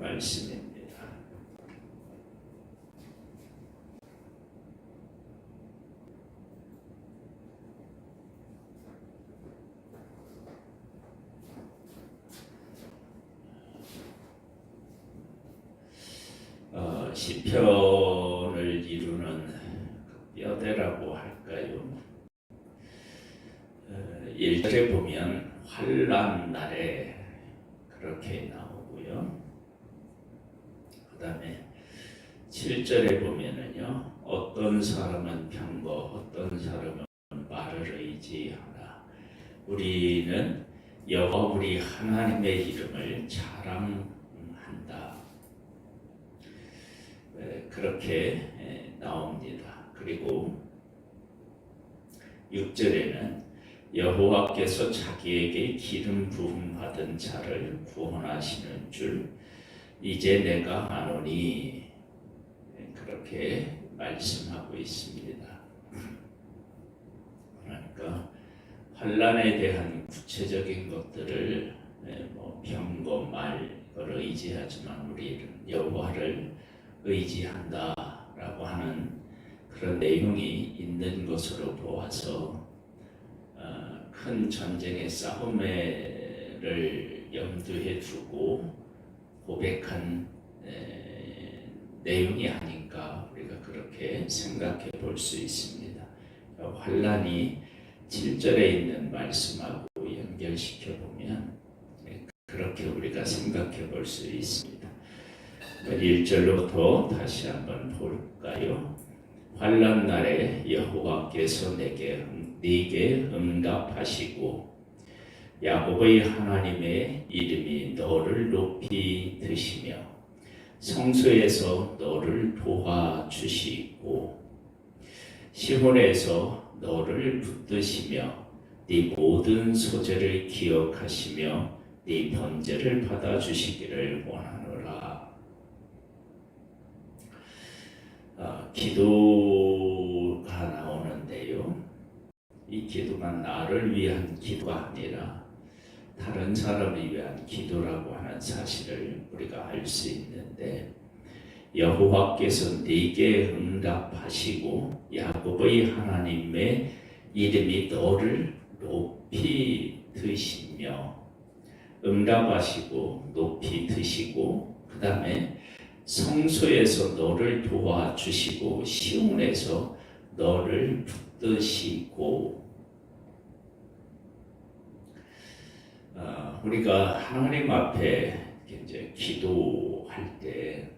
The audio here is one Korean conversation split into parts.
말씀입니다. 시편을 이루는 뼈대라고 할까요? 1절에 보면 환난 날에 그렇게 나오고요. 그 다음에 7절에 보면은요, 어떤 사람은 병거, 어떤 사람은 말을 의지하나. 우리는 여호와 우리 하나님의 이름을 자랑한다. 그렇게 나옵니다. 그리고 6절에는 여호와께서 자기에게 기름 부음 받은 자를 구원하시는 줄 이제 내가 아노니, 그렇게 말씀하고 있습니다. 그러니까 환난에 대한 구체적인 것들을 병거, 말을 의지하지만 우리는 여호와를 의지한다라고 하는 그런 내용이 있는 것으로 보아서 큰 전쟁의 싸움을 염두에 두고 고백한 내용이 아닌가, 우리가 그렇게 생각해 볼 수 있습니다. 환난이 7절에 있는 말씀하고 연결시켜 보면 그렇게 우리가 생각해 볼 수 있습니다. 1절로부터 다시 한번 볼까요? 환난 날에 여호와께서 네게 응답하시고 야곱의 하나님의 이름이 너를 높이 드시며 성소에서 너를 도와주시고 시온에서 너를 붙드시며 네 모든 소재를 기억하시며 네 번제를 받아주시기를 원하노라. 기도가 나오는데요, 이 기도가 나를 위한 기도가 아니라 다른 사람을 위한 기도라고 하는 사실을 우리가 알 수 있는데, 여호와께서 네게 응답하시고 야곱의 하나님의 이름이 너를 높이 드시며, 응답하시고 높이 드시고, 그 다음에 성소에서 너를 도와주시고 시온에서 너를 붙드시고. 우리가 하나님 앞에 이제 기도할 때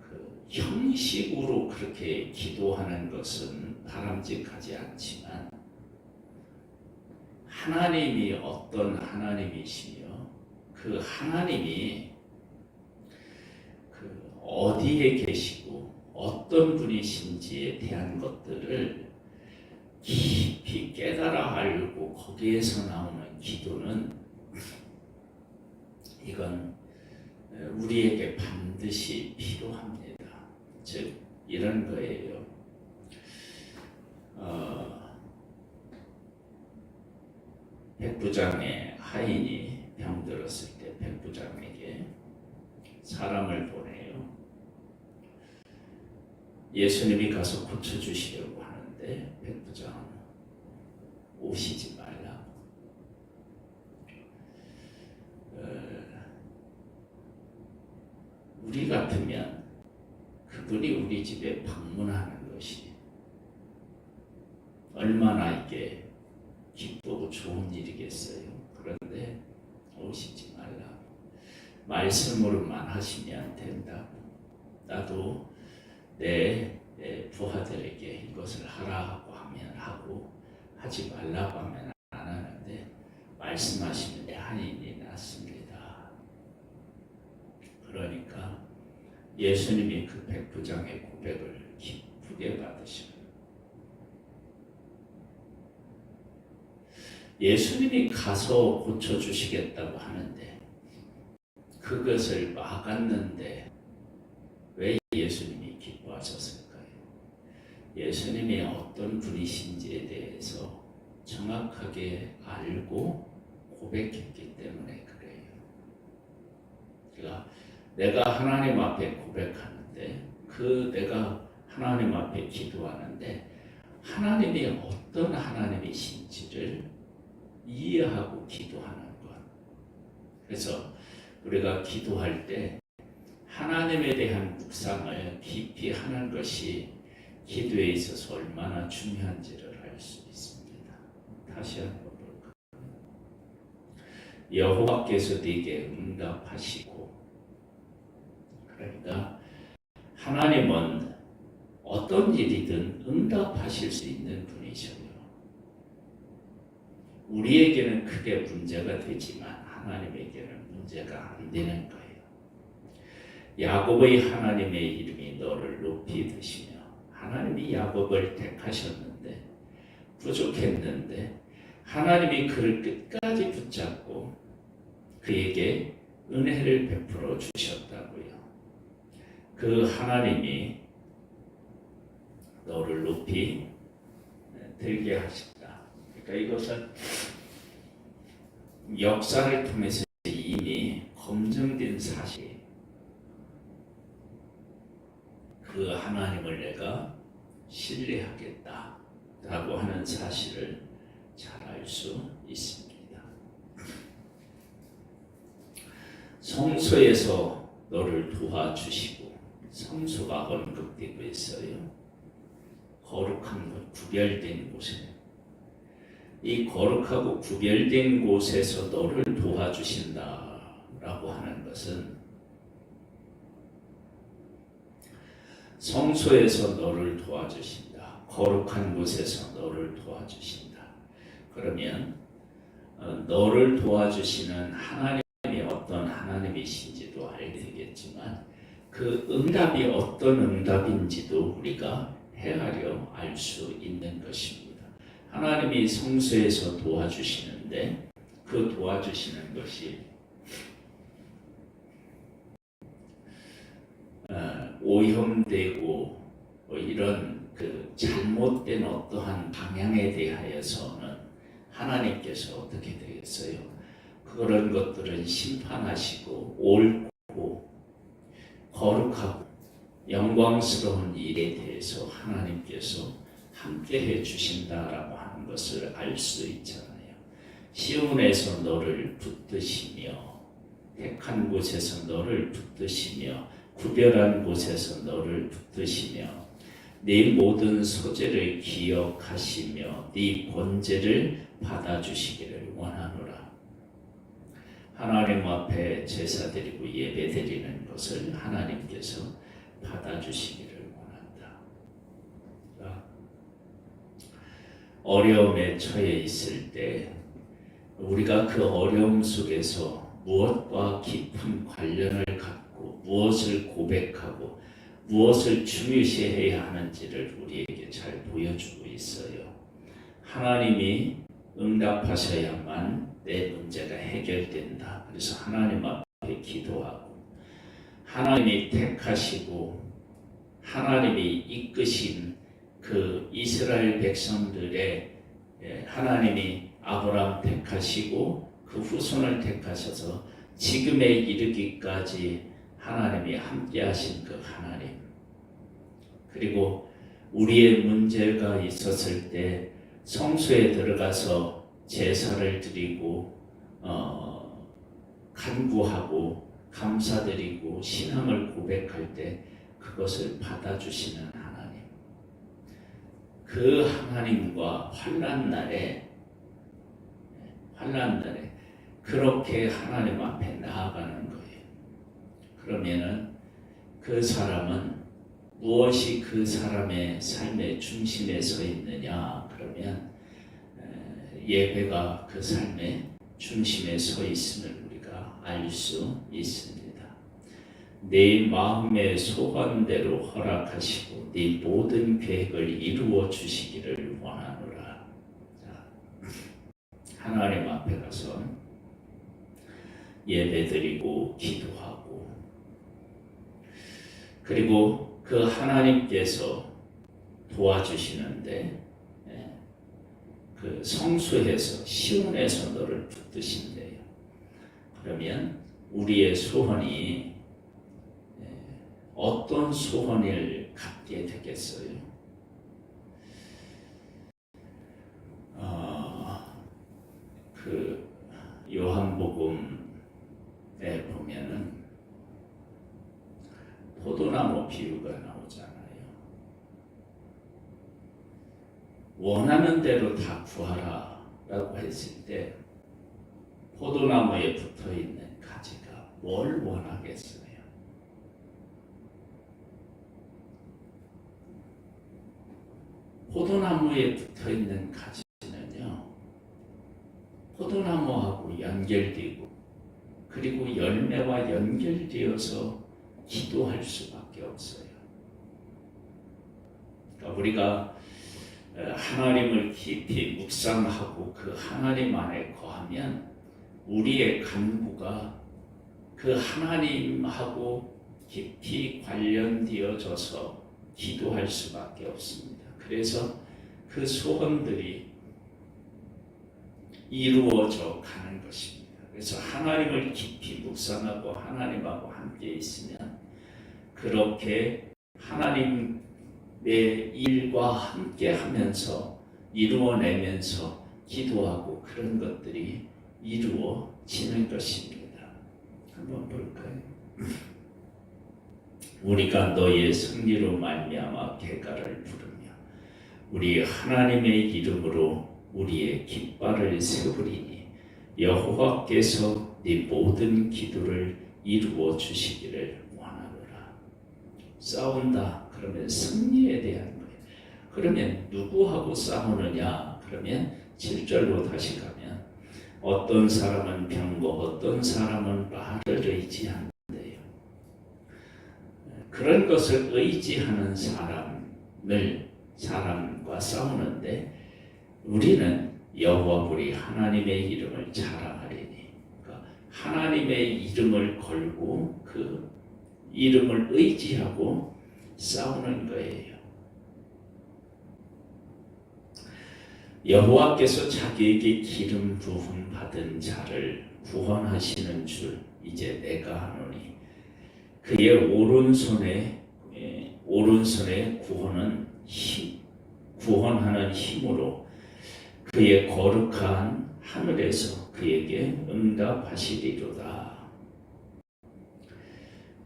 그 형식으로 그렇게 기도하는 것은 바람직하지 않지만, 하나님이 어떤 하나님이시며 그 하나님이 그 어디에 계시고 어떤 분이신지에 대한 것들을 깊이 깨달아 알고 거기에서 나오는 기도는, 이건 우리에게 반드시 필요합니다. 즉 이런 거예요. 백부장의 하인이 병들었을 때 백부장에게 사람을 보내요. 예수님이 가서 고쳐주시려고 하는데 백부장은 오시지 말라. 우리 같으면 그분이 우리 집에 방문하는 것이 얼마나 이게 기쁘고 좋은 일이겠어요. 그런데 오시지 말라. 말씀으로만 하시면 된다고. 나도 내 부하들에게 이것을 하라고 하면 하고, 하지 말라고 하면 안 하는데 말씀하시면 내 한인이 낫습니다. 그러니까 예수님이 그 백부장의 고백을 기쁘게 받으셔요. 예수님이 가서 고쳐주시겠다고 하는데 그것을 막았는데 왜 예수님이 기뻐하셨을까요? 예수님이 어떤 분이신지에 대해서 정확하게 알고 고백했기 때문에 그래요. 그러니까 내가 하나님 앞에 고백하는데 내가 하나님 앞에 기도하는데 하나님이 어떤 하나님이신지를 이해하고 기도하는 것. 그래서 우리가 기도할 때 하나님에 대한 묵상을 깊이 하는 것이 기도에 있어서 얼마나 중요한지를 알 수 있습니다. 다시 한번 볼까요? 여호와께서 네게 응답하시고, 그러니까 하나님은 어떤 일이든 응답하실 수 있는 분이셔요. 우리에게는 크게 문제가 되지만 하나님에게는 문제가 안 되는 거예요. 야곱의 하나님의 이름이 너를 높이 드시며, 하나님이 야곱을 택하셨는데 부족했는데 하나님이 그를 끝까지 붙잡고 그에게 은혜를 베풀어 주셨다고요. 그 하나님이 너를 높이 들게 하셨다. 그러니까 이것은 역사를 통해서 이미 검증된 사실. 그 하나님을 내가 신뢰하겠다라고 하는 사실을 잘 알 수 있습니다. 성소에서 너를 도와주시고, 성소가 언급되고 있어요. 거룩한 것, 구별된 곳에, 이 거룩하고 구별된 곳에서 너를 도와주신다라고 하는 것은 성소에서 너를 도와주신다. 거룩한 곳에서 너를 도와주신다. 그러면 너를 도와주시는 하나님이 어떤 하나님이신지도 알게 되겠지만 그 응답이 어떤 응답인지도 우리가 헤아려 알 수 있는 것입니다. 하나님이 성소에서 도와주시는데 그 도와주시는 것이 오염되고 이런 그 잘못된 어떠한 방향에 대하여서는 하나님께서 어떻게 되겠어요? 그런 것들은 심판하시고 옳고 거룩하고 영광스러운 일에 대해서 하나님께서 함께해 주신다라고 하는 것을 알 수 있잖아요. 시온에서 너를 붙드시며, 택한 곳에서 너를 붙드시며, 구별한 곳에서 너를 붙드시며, 네 모든 소재를 기억하시며 네 번제를 받아주시기를 원하노라. 하나님 앞에 제사 드리고 예배 드리는 것을 하나님께서 받아주시기를 원한다. 어려움에 처해 있을 때 우리가 그 어려움 속에서 무엇과 깊은 관련을 갖고 무엇을 고백하고 무엇을 중요시해야 하는지를 우리에게 잘 보여주고 있어요. 하나님이 응답하셔야만 내 문제가 해결된다. 그래서 하나님 앞에 기도하고, 하나님이 택하시고 하나님이 이끄신 그 이스라엘 백성들의 하나님이 아브라함 택하시고 그 후손을 택하셔서 지금에 이르기까지 하나님이 함께 하신 그 하나님, 그리고 우리의 문제가 있었을 때 성소에 들어가서 제사를 드리고 간구하고 감사드리고 신앙을 고백할 때 그것을 받아주시는 하나님, 그 하나님과 환난 날에 그렇게 하나님 앞에 나아가는 거예요. 그러면은 그 사람은 무엇이 그 사람의 삶의 중심에 서 있느냐? 그러면 예배가 그 삶의 중심에 서 있음을 우리가 알 수 있습니다. 내 마음의 소원대로 허락하시고 네 모든 계획을 이루어 주시기를 원하노라. 자, 하나님 앞에 가서 예배드리고 기도하고, 그리고 그 하나님께서 도와주시는데 그 성소에서 시온에서 너를 붙드신대요. 그러면 우리의 소원이 어떤 소원을 갖게 되겠어요? 그 요한복음에 보면은 포도나무 비유가 나오잖아요. 원하는 대로 다 구하라 라고 했을 때 포도나무에 붙어있는 가지가 뭘 원하겠어요? 포도나무에 붙어있는 가지는요, 포도나무하고 연결되고 그리고 열매와 연결되어서 기도할 수밖에 없어요. 그러니까 우리가 하나님을 깊이 묵상하고 그 하나님 안에 거하면 우리의 간구가 그 하나님하고 깊이 관련되어져서 기도할 수밖에 없습니다. 그래서 그 소원들이 이루어져 가는 것입니다. 그래서 하나님을 깊이 묵상하고 하나님하고 함께 있으면 그렇게 하나님의 일과 함께 하면서 이루어내면서 기도하고 그런 것들이 이루어지는 것입니다. 한번 볼까요? 우리가 너의 승리로 말미암아 개가를 부르며 우리 하나님의 이름으로 우리의 깃발을 세우리니 여호와께서 네 모든 기도를 이루어 주시기를 원하노라. 싸운다 그러면 승리에 대한 거예요. 그러면 누구하고 싸우느냐? 그러면 7절로 다시 가면 어떤 사람은 병거 어떤 사람은 말을 의지한대요. 그런 것을 의지하는 사람과 싸우는데 우리는 여호와 우리 하나님의 이름을 자랑하리니, 그러니까 하나님의 이름을 걸고 그 이름을 의지하고 싸우는 거예요. 여호와께서 자기에게 기름 부음 받은 자를 구원하시는 줄 이제 내가 하노니 그의 오른손에 구원하는 힘으로 그의 거룩한 하늘에서 그에게 응답하시리로다.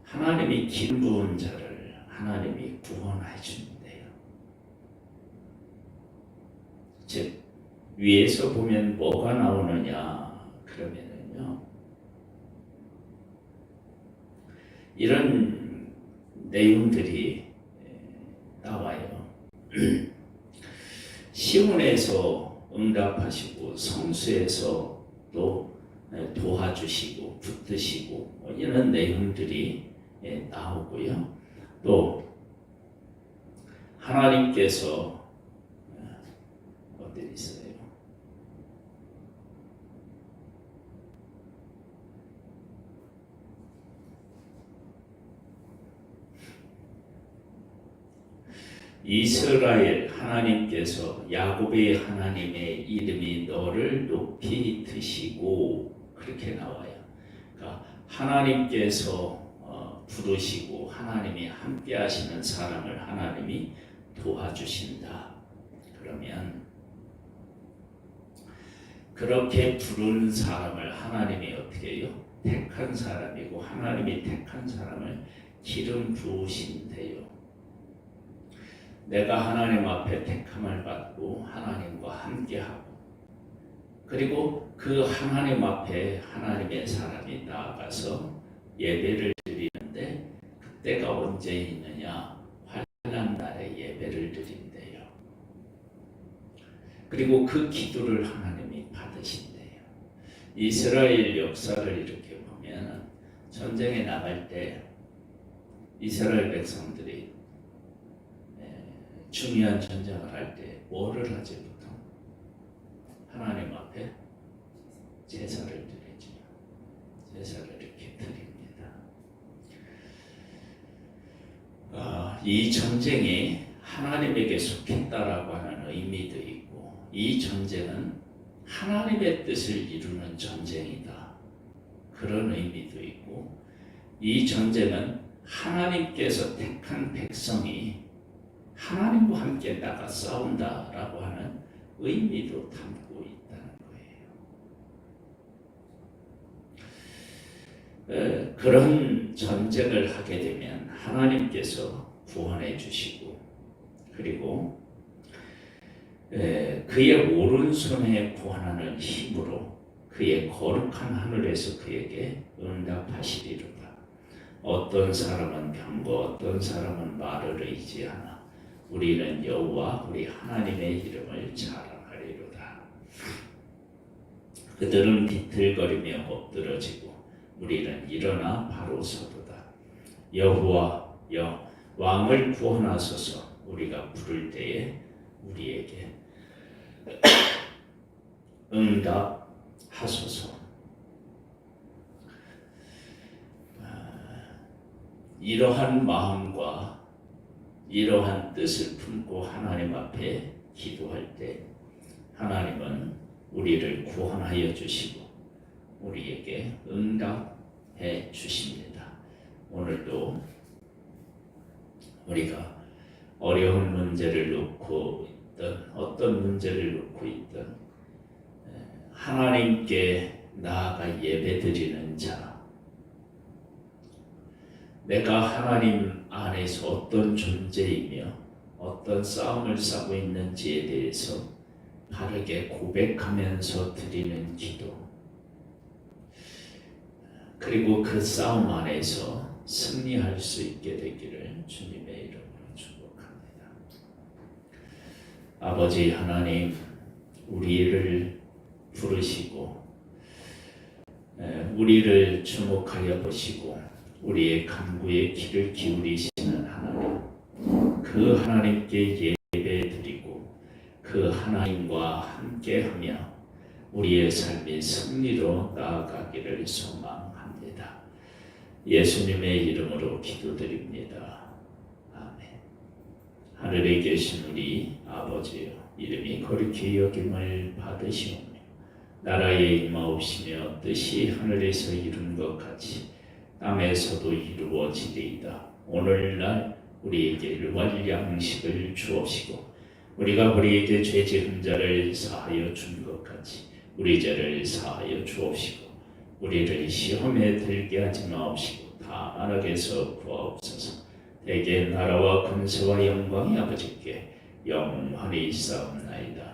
하나님이 기름 부은 자를 하나님이 구원해 주는데요. 즉 위에서 보면 뭐가 나오느냐 그러면은요, 이런 내용들이 나와요. 시온에서 응답하시고 성수에서 또 도와주시고 붙드시고 이런 내용들이 나오고요. 또 하나님께서 어디 있어요? 이스라엘 하나님께서 야곱의 하나님의 이름이 너를 높이 드시고 그렇게 나와요. 그러니까 하나님께서 부르시고 하나님이 함께 하시는 사람을 하나님이 도와주신다. 그러면 그렇게 부른 사람을 하나님이 어떻게 해요? 택한 사람이고 하나님이 택한 사람을 기름 부으신대요. 내가 하나님 앞에 택함을 받고 하나님과 함께하고 그리고 그 하나님 앞에 하나님의 사람이 나아가서 예배를 드리는데 그때가 언제 있느냐? 환난 날에 예배를 드린대요. 그리고 그 기도를 하나님이 받으신대요. 이스라엘 역사를 이렇게 보면 전쟁에 나갈 때 이스라엘 백성들이 중요한 전쟁을 할 때 뭐를 하지 보통? 하나님 앞에 제사를 드리죠. 제사를 이렇게 드립니다. 이 전쟁이 하나님에게 속했다라고 하는 의미도 있고 이 전쟁은 하나님의 뜻을 이루는 전쟁이다. 그런 의미도 있고, 이 전쟁은 하나님께서 택한 백성이 하나님과 함께 나가 싸운다라고 하는 의미도 담고 있다는 거예요. 그런 전쟁을 하게 되면 하나님께서 구원해 주시고, 그리고 그의 오른손에 구원하는 힘으로 그의 거룩한 하늘에서 그에게 응답하시리로다. 어떤 사람은 병거, 어떤 사람은 말을 의지하나 우리는 여호와 우리 하나님의 이름을 자랑하리로다. 그들은 비틀거리며 엎드러지고 우리는 일어나 바로 서도다. 여호와 왕을 구원하소서. 우리가 부를 때에 우리에게 응답하소서. 이러한 마음과 이러한 뜻을 품고 하나님 앞에 기도할 때 하나님은 우리를 구원하여 주시고 우리에게 응답해 주십니다. 오늘도 우리가 어려운 문제를 놓고 있든 어떤 문제를 놓고 있든 하나님께 나아가 예배드리는 자, 내가 하나님 안에서 어떤 존재이며 어떤 싸움을 싸고 있는지에 대해서 바르게 고백하면서 드리는 기도, 그리고 그 싸움 안에서 승리할 수 있게 되기를 주님의 이름으로 축복합니다. 아버지 하나님, 우리를 부르시고 우리를 주목하여 보시고 우리의 간구에 귀를 기울이시는 하나님, 그 하나님께 예배드리고 그 하나님과 함께하며 우리의 삶이 승리로 나아가기를 소망합니다. 예수님의 이름으로 기도드립니다. 아멘. 하늘에 계신 우리 아버지여, 이름이 거룩히 여김을 받으시오며 나라에 임하옵시며 뜻이 하늘에서 이룬 것 같이 땅에서도 이루어지리이다. 오늘날 우리에게 일용할 양식을 주옵시고 우리가 우리에게 죄 지은 자를 사하여 준 것 같이 우리 죄를 사하여 주옵시고 우리를 시험에 들게 하지 마옵시고 다만 악에서 구하옵소서. 대개 나라와 권세와 영광이 아버지께 영원히 있사옵나이다.